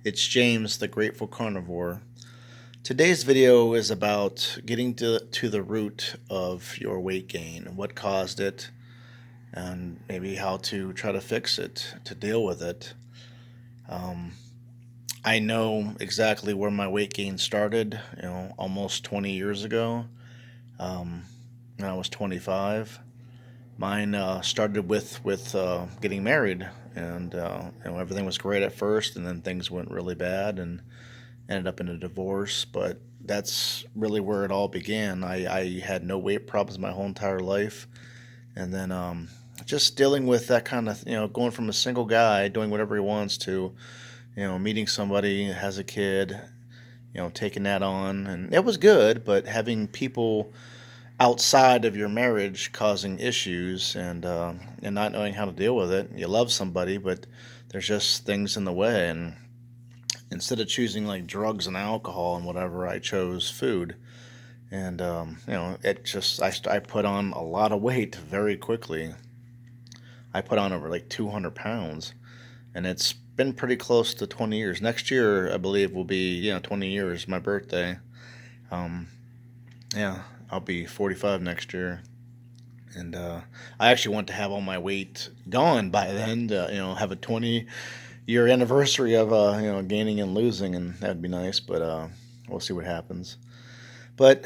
It's James, the Grateful Carnivore. Today's video is about getting to the root of your weight gain, what caused it, and maybe how to try to fix it, to deal with it. Um, I know exactly where my weight gain started, almost 20 years ago, um, when I was 25. Mine started with getting married, and everything was great at first, and then things went really bad, and ended up in a divorce. But that's really where it all began. I had no weight problems my whole entire life, and then just dealing with that kind of going from a single guy doing whatever he wants to meeting somebody has a kid, taking that on, and it was good. But having people outside of your marriage causing issues and not knowing how to deal with it. You love somebody, but there's just things in the way. And instead of choosing like drugs and alcohol and whatever, I chose food. And it just I put on a lot of weight very quickly. I put on over like 200 pounds, and it's been pretty close to 20 years. Next year, I believe, will be 20 years, my birthday. Um, yeah, I'll be 45 next year. And I actually want to have all my weight gone by then to have a 20-year anniversary of gaining and losing, and that'd be nice. But we'll see what happens. But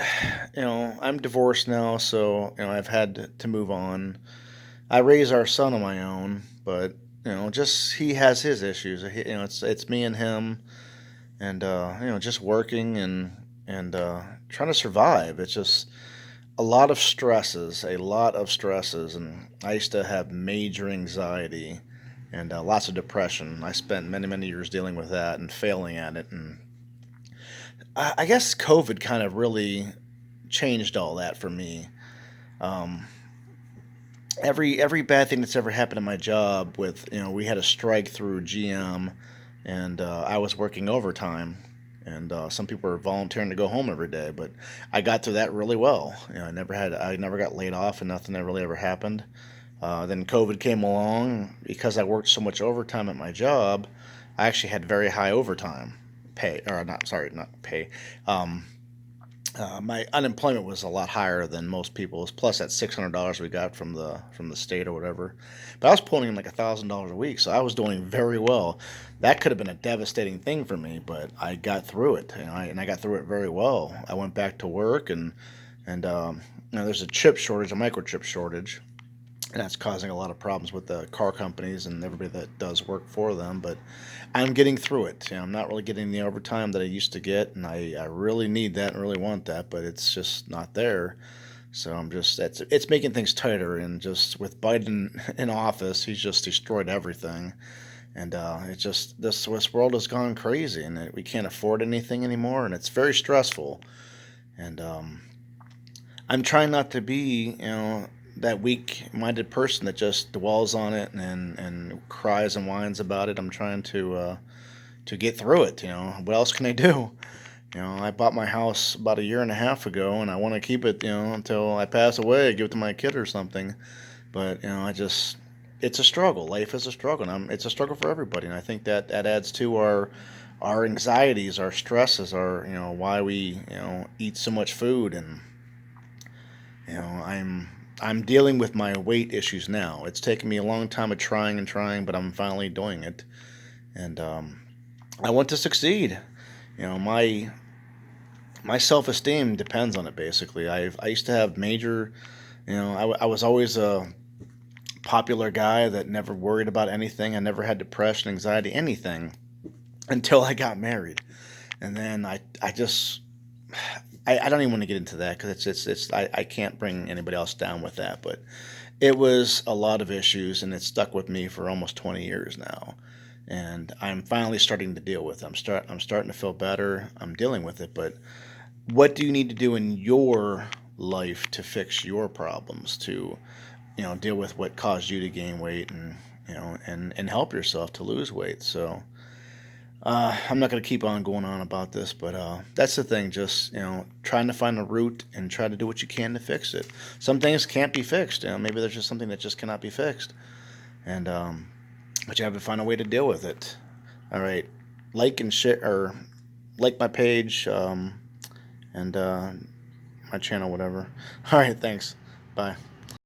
I'm divorced now, so I've had to move on. I raise our son on my own, but just he has his issues. It's me and him, and just working and trying to survive. It's just a lot of stresses, and I used to have major anxiety and lots of depression. I spent many years dealing with that and failing at it, and I guess COVID kind of really changed all that for me. Um, every bad thing that's ever happened in my job, with we had a strike through GM, and I was working overtime, and some people were volunteering to go home every day, but I got through that really well. I never got laid off, and nothing that really ever happened. Then COVID came along. Because I worked so much overtime at my job, I actually had very high overtime pay, or not, sorry, not pay. Um, my unemployment was a lot higher than most people's. Plus that $600 we got from the state or whatever. But I was pulling in like $1,000 a week, so I was doing very well. That could have been a devastating thing for me, but I got through it, and I got through it very well. I went back to work, and there's a chip shortage, a microchip shortage, and that's causing a lot of problems with the car companies and everybody that does work for them. But I'm getting through it. I'm not really getting the overtime that I used to get, and I really need that and really want that, but it's just not there. So it's making things tighter, and just with Biden in office, he's just destroyed everything, and it's just this world has gone crazy, and we can't afford anything anymore, and it's very stressful. And I'm trying not to be, that weak-minded person that just dwells on it and cries and whines about it. I'm trying to get through it. What else can I do? I bought my house about a year and a half ago, and I want to keep it, until I pass away, give it to my kid or something. But it's a struggle. Life is a struggle. And it's a struggle for everybody, and I think that adds to our anxieties, our stresses, our why we eat so much food. And I'm dealing with my weight issues now. It's taken me a long time of trying and trying, but I'm finally doing it, and I want to succeed. My self esteem depends on it. Basically, I used to have major. I was always a popular guy that never worried about anything. I never had depression, anxiety, anything until I got married, and then I just I don't even want to get into that because I can't bring anybody else down with that. But it was a lot of issues, and it stuck with me for almost 20 years now. And I'm finally starting to deal with it. I'm starting to feel better. I'm dealing with it. But what do you need to do in your life to fix your problems, to deal with what caused you to gain weight, and and help yourself to lose weight? So I'm not going to keep on going on about this, but that's the thing. Just trying to find a root and try to do what you can to fix it. Some things can't be fixed. Maybe there's just something that just cannot be fixed, and but you have to find a way to deal with it. All right, like and share, or like my page, and my channel, whatever. All right, thanks. Bye.